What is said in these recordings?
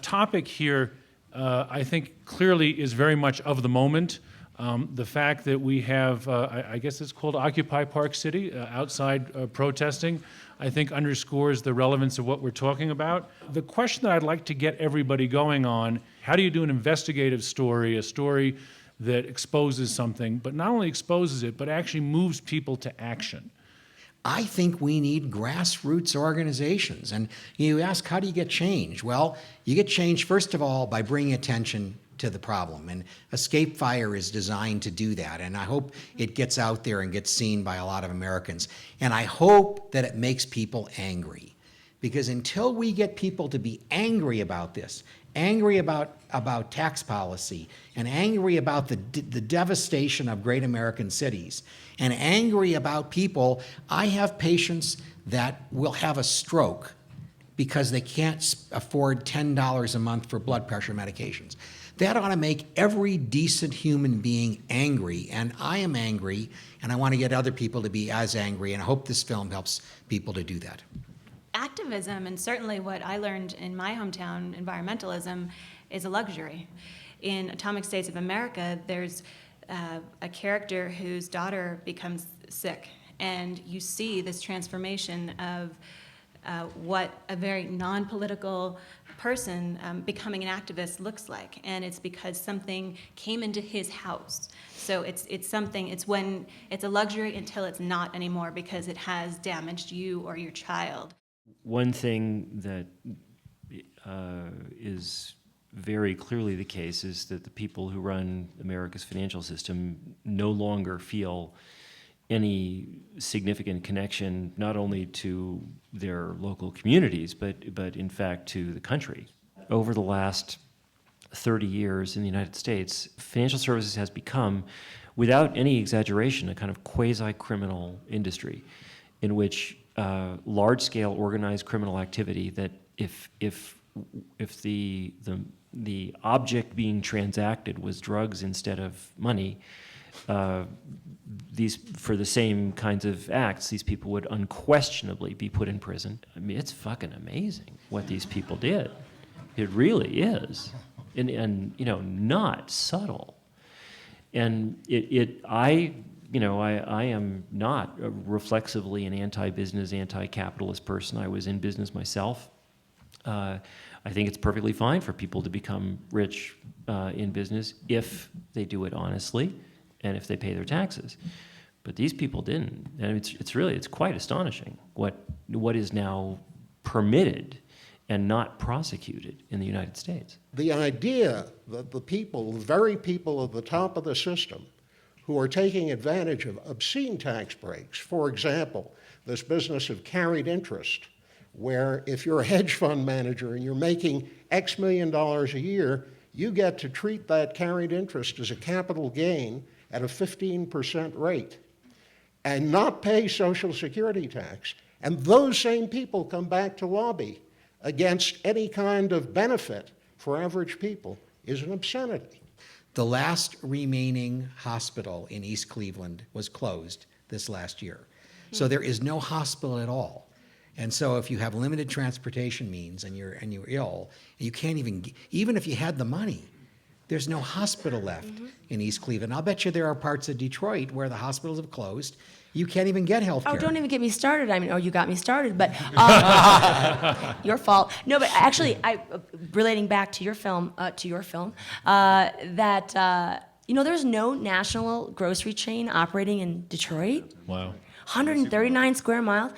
topic here, I think, clearly is very much of the moment. The fact that we have, I guess it's called Occupy Park City, outside protesting, I think underscores the relevance of what we're talking about. The question that I'd like to get everybody going on, how do you do an investigative story, a story that exposes something, but not only exposes it, but actually moves people to action? I think we need grassroots organizations. And you ask, how do you get change? Well, you get change, first of all, by bringing attention to the problem. And Escape Fire is designed to do that. And I hope it gets out there and gets seen by a lot of Americans. And I hope that it makes people angry. Because until we get people to be angry about this, angry about tax policy, and angry about the devastation of great American cities, and angry about people, I have patients that will have a stroke because they can't afford $10 a month for blood pressure medications. That ought to make every decent human being angry, and I am angry, and I want to get other people to be as angry, and I hope this film helps people to do that. Activism, and certainly what I learned in my hometown, environmentalism, is a luxury. In Atomic States of America, there's a character whose daughter becomes sick, and you see this transformation of what a very non-political person becoming an activist looks like, and it's because something came into his house. So it's a luxury until it's not anymore because it has damaged you or your child. One thing that is very clearly the case is that the people who run America's financial system no longer feel any significant connection not only to their local communities, but in fact to the country. Over the last 30 years in the United States, financial services has become, without any exaggeration, a kind of quasi-criminal industry in which large-scale organized criminal activity that if the object being transacted was drugs instead of money, for the same kinds of acts, these people would unquestionably be put in prison. I mean, it's fucking amazing what these people did. It really is, and you know, not subtle. And I am not reflexively an anti-business, anti-capitalist person. I was in business myself. I think it's perfectly fine for people to become rich in business if they do it honestly and if they pay their taxes. But these people didn't, and it's quite astonishing what is now permitted and not prosecuted in the United States. The idea that the very people at the top of the system who are taking advantage of obscene tax breaks, for example, this business of carried interest, where if you're a hedge fund manager and you're making X million dollars a year, you get to treat that carried interest as a capital gain at a 15% rate and not pay Social Security tax. And those same people come back to lobby against any kind of benefit for average people is an obscenity. The last remaining hospital in East Cleveland was closed this last year. So there is no hospital at all. And so if you have limited transportation means and you're ill, you can't even if you had the money, there's no hospital left in East Cleveland. I'll bet you there are parts of Detroit where the hospitals have closed. You can't even get health care. Oh, don't even get me started. I mean, you got me started, but your fault. No, but actually, relating back to your film, there's no national grocery chain operating in Detroit. Wow. 139 square miles.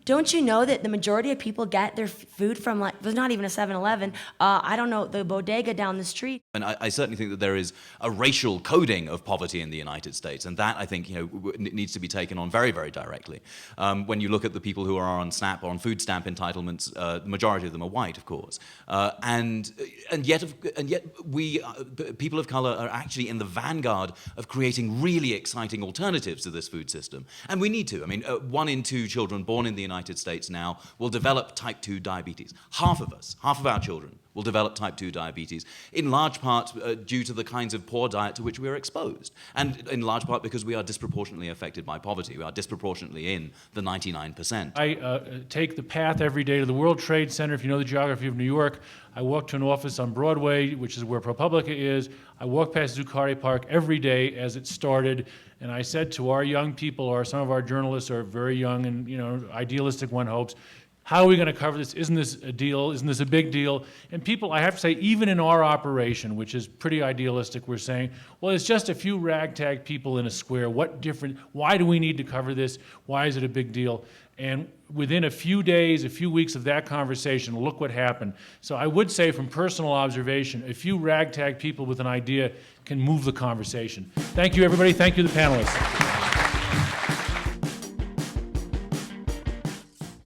Don't you know that the majority of people get their food from, there's not even a 7-Eleven, the bodega down the street? And I certainly think that there is a racial coding of poverty in the United States, and that, I think, needs to be taken on very, very directly. When you look at the people who are on SNAP or on food stamp entitlements, the majority of them are white, of course. And yet we, people of color, are actually in the vanguard of creating really exciting alternatives to this food system. And we need to. I mean, 1 in 2 children born in the United States now will develop type 2 diabetes. Half of our children will will develop type 2 diabetes, in large part due to the kinds of poor diet to which we are exposed, and in large part because we are disproportionately affected by poverty. We are disproportionately in the 99%. I take the path every day to the World Trade Center. If you know the geography of New York, I walk to an office on Broadway, which is where ProPublica is. I walk past Zuccotti Park every day as it started, and I said to our young people, or some of our journalists are very young and idealistic, one hopes, how are we going to cover this? Isn't this a deal? Isn't this a big deal? And people, I have to say, even in our operation, which is pretty idealistic, we're saying, well, it's just a few ragtag people in a square. Why do we need to cover this? Why is it a big deal? And within a few days, a few weeks of that conversation, look what happened. So I would say from personal observation, a few ragtag people with an idea can move the conversation. Thank you, everybody. Thank you, the panelists.